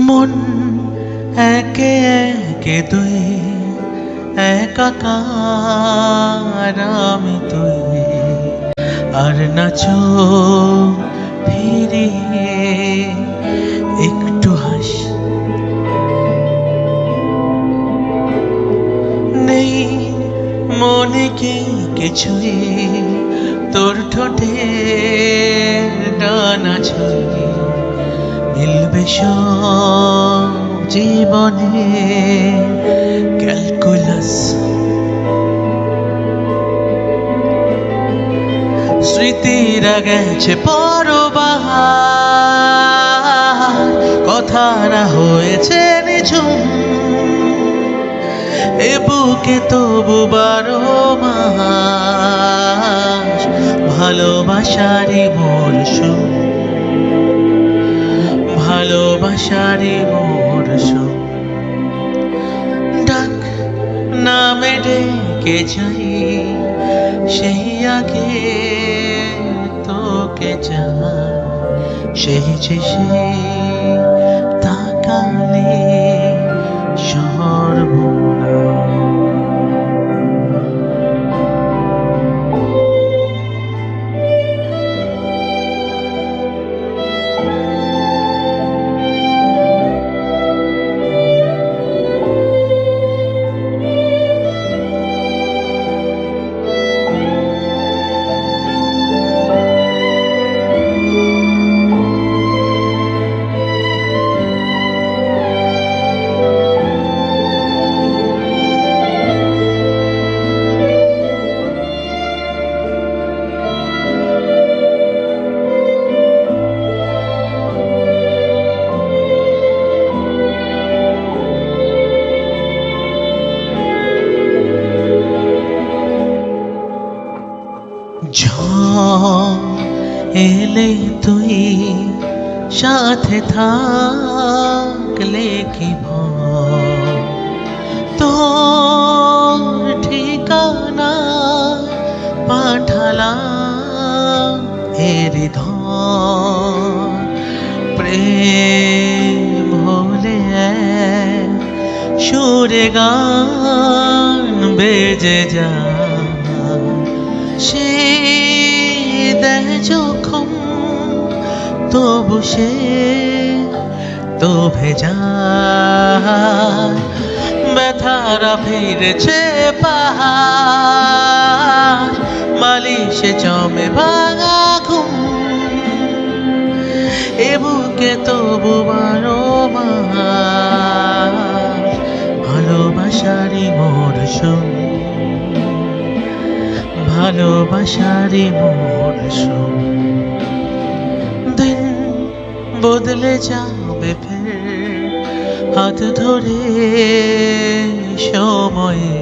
মন একে একে দুই একাকার আমি তুই আর নাচো ফিরিয়ে একটু হাস নেই মনে কি কিছুই তোর ঠোঁটের ডানা ছুঁয়ে মিলবে সব জীবনে ক্যালকুলাস স্মৃতিরা গেছে পরবাহার কথারা হয়েছে নিঝুম এ বুকে তবু 12 মাস ভালোবাসারই মরশুম ভালোবাসারই মরশুম ডাক নামে ডেকে যাই সেই আগে তোকে যা সেই যে সেই তাকালে সর্বনাশ ঝড় এলে তুই সাথে থাকলে কি ভয় তোর ঠিকানা পাঠালাম এর ধর প্রেম হলে এক সুরে গান বেজে যা সে দেয় যখন তবু সে তো ভেজা ব্যথারা ফিরেছে পাহাড় মালিশে জমে ভাঙা ঘুম এ বুকে তবু 12 মাস ভালোবাসারই মরশুম ভালোবাসারই মরশুম দিন বদলে যাবে ফের হাত ধরে সময়ে